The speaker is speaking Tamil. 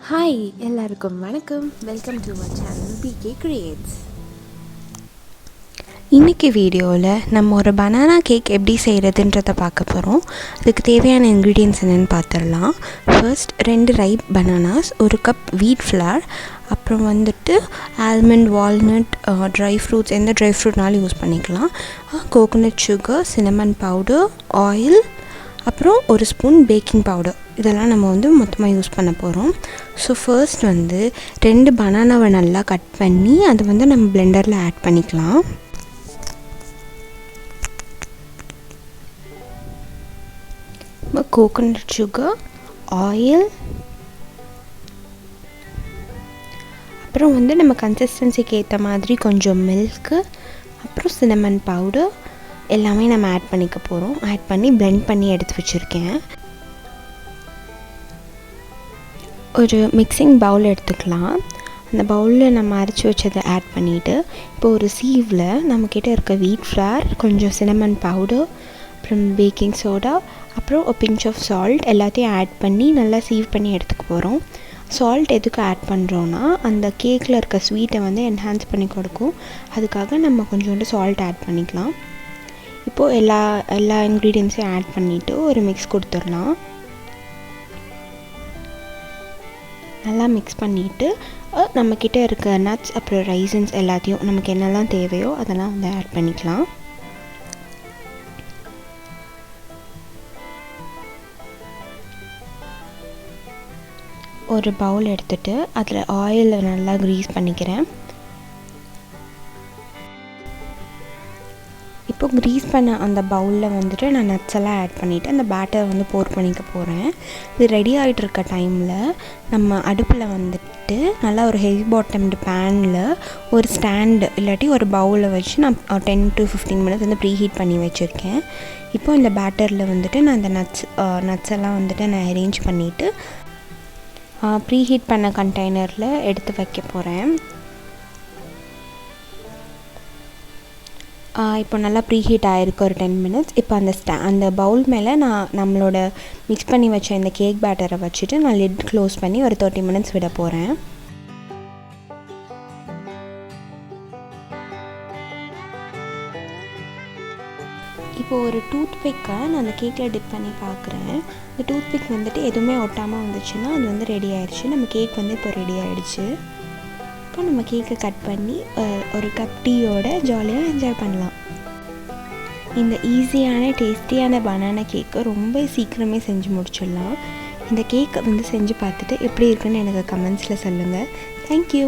ஹாய் எல்லாருக்கும் வணக்கம். Welcome to my channel PK Creates. இன்றைக்கி வீடியோவில் நம்ம ஒரு பனானா கேக் எப்படி செய்கிறதுன்றதை பார்க்க போகிறோம். அதுக்கு தேவையான இன்க்ரீடியன்ட்ஸ் என்னென்னு பார்த்துடலாம். ஃபர்ஸ்ட் 2 ரைப் பனானாஸ், 1 கப் வீட் ஃப்ளார், அப்புறம் ஆல்மண்ட், வால்நட், ட்ரை ஃப்ரூட்ஸ், எந்த ட்ரை ஃப்ரூட்னாலும் யூஸ் பண்ணிக்கலாம், coconut sugar, cinnamon powder, oil, அப்புறம் 1 ஸ்பூன் பேக்கிங் பவுடர். இதெல்லாம் நம்ம மொத்தமாக யூஸ் பண்ண போகிறோம். ஸோ ஃபர்ஸ்ட் 2 பனானாவை நல்லா கட் பண்ணி அதை நம்ம பிளெண்டரில் ஆட் பண்ணிக்கலாம். கோகோனட் சுகர், ஆயில், அப்புறம் நம்ம கன்சிஸ்டன்சிக்கு ஏற்ற மாதிரி கொஞ்சம் மில்க்கு, அப்புறம் சின்னமன் பவுடர் எல்லாமே நம்ம ஆட் பண்ணிக்க போகிறோம். ஆட் பண்ணி பிளெண்ட் பண்ணி எடுத்து வச்சுருக்கேன். ஒரு மிக்சிங் பவுல் எடுத்துக்கலாம். அந்த பவுலில் நம்ம அரைச்சி வச்சதை ஆட் பண்ணிவிட்டு, இப்போ ஒரு சீவில் நம்மக்கிட்ட இருக்க வீட் ஃப்ளார், கொஞ்சம் சின்னமன் பவுடர், அப்புறம் பேக்கிங் சோடா, அப்புறம் ஒரு பிஞ்ச் ஆஃப் சால்ட் எல்லாத்தையும் ஆட் பண்ணி நல்லா சீவ் பண்ணி எடுத்துக்க போகிறோம். சால்ட் எதுக்கு ஆட் பண்ணுறோன்னா, அந்த கேக்கில் இருக்க ஸ்வீட்டை என்ஹான்ஸ் பண்ணி கொடுக்கும். அதுக்காக நம்ம கொஞ்சோண்டு சால்ட் ஆட் பண்ணிக்கலாம். இப்போது எல்லா இன்க்ரீடியன்ஸையும் ஆட் பண்ணிவிட்டு ஒரு மிக்ஸ் கொடுத்துடலாம். நல்லா மிக்ஸ் பண்ணிவிட்டு நம்மக்கிட்ட இருக்க நட்ஸ், அப்புறம் ரைசன்ஸ் எல்லாத்தையும் நமக்கு என்னெல்லாம் தேவையோ அதெல்லாம் ஆட் பண்ணிக்கலாம். ஒரு பவுல் எடுத்துகிட்டு அதில் ஆயிலை நல்லா க்ரீஸ் பண்ணிக்கிறேன். இப்போ க்ரீஸ் பண்ண அந்த பவுலில் நான் நட்ஸ் எல்லாம் ஆட் பண்ணிவிட்டு அந்த பேட்டரை போர் பண்ணிக்க போகிறேன். இது ரெடி ஆகிட்டு இருக்க டைமில் நம்ம அடுப்பில் நல்லா ஒரு ஹெவி பாட்டம்டு பேனில் ஒரு ஸ்டாண்டு இல்லாட்டி ஒரு பவுலில் வச்சு நான் 10 to 15 மினிட்ஸ் ப்ரீ ஹீட் பண்ணி வச்சுருக்கேன். இப்போ இந்த பேட்டரில் நான் இந்த நட்ஸ் எல்லாம் நான் அரேஞ்ச் பண்ணிவிட்டு ப்ரீ ஹீட் பண்ண கண்டெய்னரில் எடுத்து வைக்க போகிறேன். இப்போ நல்லா ப்ரீ ஹீட் ஆகிருக்கு ஒரு 10 மினிட்ஸ். இப்போ அந்த பவுல் மேலே நான் நம்மளோட மிக்ஸ் பண்ணி வச்ச இந்த கேக் பேட்டரை வச்சுட்டு நான் லிட் க்ளோஸ் பண்ணி ஒரு 30 மினிட்ஸ் விட போகிறேன். இப்போ ஒரு டூத் பிக்கை நான் அந்த கேக்கில் டிப் பண்ணி பார்க்குறேன். இந்த டூத் பிக் எதுவுமே ஒட்டாமல் வந்துச்சுன்னா அது ரெடி ஆயிடுச்சு. நம்ம கேக் இப்போ ரெடி ஆகிடுச்சு. இப்போ நம்ம கேக்கை கட் பண்ணி ஒரு கப் டீயோட ஜாலியாக என்ஜாய் பண்ணலாம். இந்த ஈஸியான டேஸ்டியான பனானா கேக்கை ரொம்ப சீக்கிரமே செஞ்சு முடிச்சிடலாம். இந்த கேக்கை செஞ்சு பார்த்துட்டு எப்படி இருக்குன்னு எனக்கு கமெண்ட்ஸில் சொல்லுங்கள். தேங்க்யூ.